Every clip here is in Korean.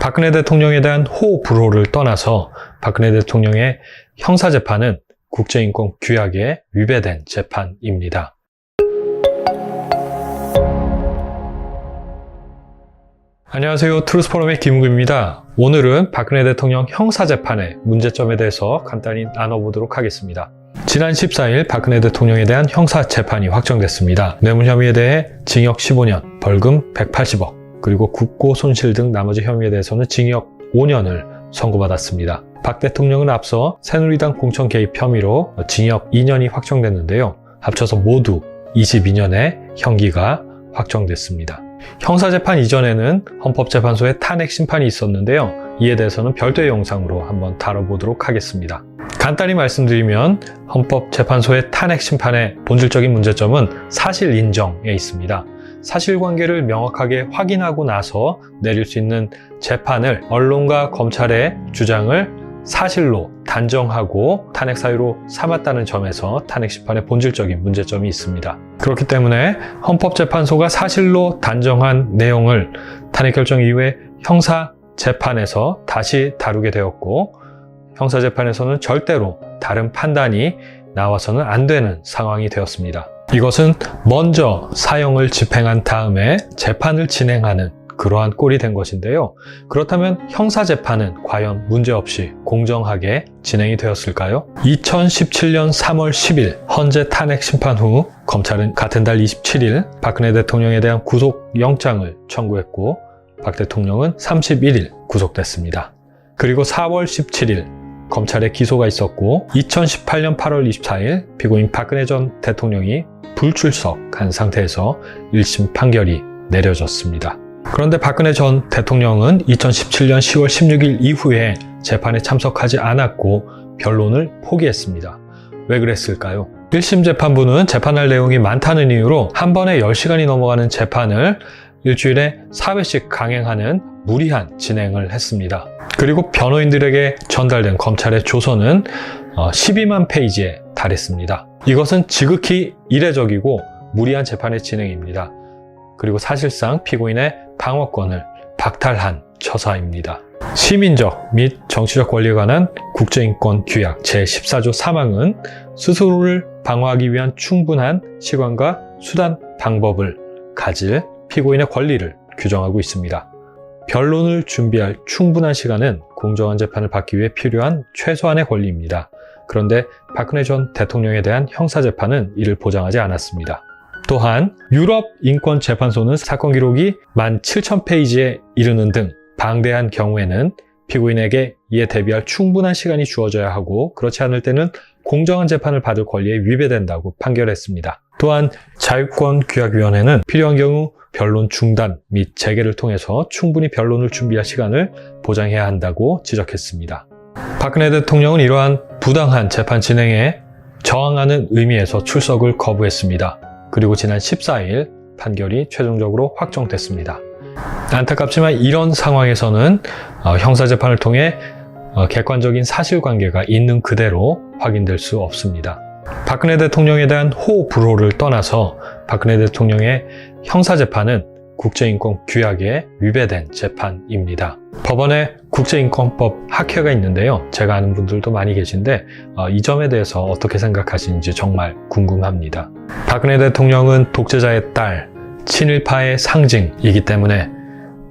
박근혜 대통령에 대한 호불호를 떠나서 박근혜 대통령의 형사재판은 국제인권 규약에 위배된 재판입니다. 안녕하세요. 트루스포럼의 김은구입니다. 오늘은 박근혜 대통령 형사재판의 문제점에 대해서 간단히 나눠보도록 하겠습니다. 지난 14일 박근혜 대통령에 대한 형사재판이 확정됐습니다. 뇌물 혐의에 대해 징역 15년, 벌금 180억, 그리고 국고 손실 등 나머지 혐의에 대해서는 징역 5년을 선고받았습니다. 박 대통령은 앞서 새누리당 공천 개입 혐의로 징역 2년이 확정됐는데요. 합쳐서 모두 22년의 형기가 확정됐습니다. 형사재판 이전에는 헌법재판소의 탄핵 심판이 있었는데요. 이에 대해서는 별도의 영상으로 한번 다뤄보도록 하겠습니다. 간단히 말씀드리면 헌법재판소의 탄핵 심판의 본질적인 문제점은 사실 인정에 있습니다. 사실관계를 명확하게 확인하고 나서 내릴 수 있는 재판을 언론과 검찰의 주장을 사실로 단정하고 탄핵 사유로 삼았다는 점에서 탄핵 심판의 본질적인 문제점이 있습니다. 그렇기 때문에 헌법재판소가 사실로 단정한 내용을 탄핵 결정 이후에 형사재판에서 다시 다루게 되었고, 형사재판에서는 절대로 다른 판단이 나와서는 안 되는 상황이 되었습니다. 이것은 먼저 사형을 집행한 다음에 재판을 진행하는 그러한 꼴이 된 것인데요. 그렇다면 형사재판은 과연 문제없이 공정하게 진행이 되었을까요? 2017년 3월 10일 헌재 탄핵 심판 후 검찰은 같은 달 27일 박근혜 대통령에 대한 구속영장을 청구했고, 박 대통령은 31일 구속됐습니다. 그리고 4월 17일 검찰의 기소가 있었고, 2018년 8월 24일 피고인 박근혜 전 대통령이 불출석한 상태에서 1심 판결이 내려졌습니다. 그런데 박근혜 전 대통령은 2017년 10월 16일 이후에 재판에 참석하지 않았고 변론을 포기했습니다. 왜 그랬을까요? 1심 재판부는 재판할 내용이 많다는 이유로 한 번에 10시간이 넘어가는 재판을 일주일에 4회씩 강행하는 무리한 진행을 했습니다. 그리고 변호인들에게 전달된 검찰의 조서는 12만 페이지에 달했습니다. 이것은 지극히 이례적이고 무리한 재판의 진행입니다. 그리고 사실상 피고인의 방어권을 박탈한 처사입니다. 시민적 및 정치적 권리에 관한 국제인권 규약 제14조 3항은 스스로를 방어하기 위한 충분한 시간과 수단, 방법을 가질 피고인의 권리를 규정하고 있습니다. 변론을 준비할 충분한 시간은 공정한 재판을 받기 위해 필요한 최소한의 권리입니다. 그런데 박근혜 전 대통령에 대한 형사재판은 이를 보장하지 않았습니다. 또한 유럽인권재판소는 사건 기록이 17,000페이지에 이르는 등 방대한 경우에는 피고인에게 이에 대비할 충분한 시간이 주어져야 하고, 그렇지 않을 때는 공정한 재판을 받을 권리에 위배된다고 판결했습니다. 또한 자유권규약위원회는 필요한 경우 변론 중단 및 재개를 통해서 충분히 변론을 준비할 시간을 보장해야 한다고 지적했습니다. 박근혜 대통령은 이러한 부당한 재판 진행에 저항하는 의미에서 출석을 거부했습니다. 그리고 지난 14일 판결이 최종적으로 확정됐습니다. 안타깝지만 이런 상황에서는 형사재판을 통해 객관적인 사실관계가 있는 그대로 확인될 수 없습니다. 박근혜 대통령에 대한 호불호를 떠나서 박근혜 대통령의 형사재판은 국제인권 규약에 위배된 재판입니다. 법원에 국제인권법 학회가 있는데요. 제가 아는 분들도 많이 계신데 이 점에 대해서 어떻게 생각하시는지 정말 궁금합니다. 박근혜 대통령은 독재자의 딸, 친일파의 상징이기 때문에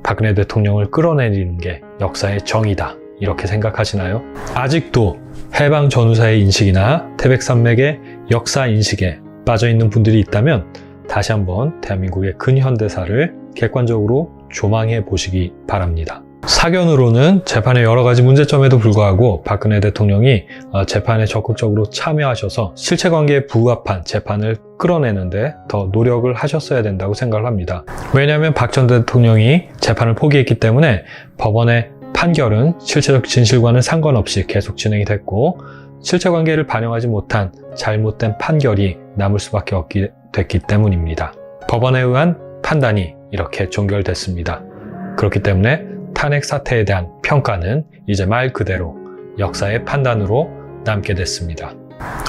박근혜 대통령을 끌어내리는 게 역사의 정의다, 이렇게 생각하시나요? 아직도 해방 전후사의 인식이나 태백산맥의 역사 인식에 빠져있는 분들이 있다면 다시 한번 대한민국의 근현대사를 객관적으로 조망해 보시기 바랍니다. 사견으로는 재판의 여러 가지 문제점에도 불구하고 박근혜 대통령이 재판에 적극적으로 참여하셔서 실체관계에 부합한 재판을 끌어내는데 더 노력을 하셨어야 된다고 생각을 합니다. 왜냐하면 박 전 대통령이 재판을 포기했기 때문에 법원의 판결은 실체적 진실과는 상관없이 계속 진행이 됐고, 실체관계를 반영하지 못한 잘못된 판결이 남을 수밖에 없게 됐기 때문입니다. 법원에 의한 판단이 이렇게 종결됐습니다. 그렇기 때문에 탄핵 사태에 대한 평가는 이제 말 그대로 역사의 판단으로 남게 됐습니다.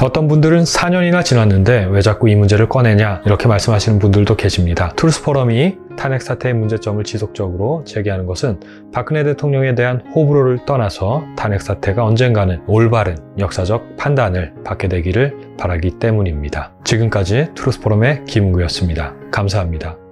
어떤 분들은 4년이나 지났는데 왜 자꾸 이 문제를 꺼내냐 이렇게 말씀하시는 분들도 계십니다. 트루스포럼이 탄핵 사태의 문제점을 지속적으로 제기하는 것은 박근혜 대통령에 대한 호불호를 떠나서 탄핵 사태가 언젠가는 올바른 역사적 판단을 받게 되기를 바라기 때문입니다. 지금까지 트루스포럼의 김은구였습니다. 감사합니다.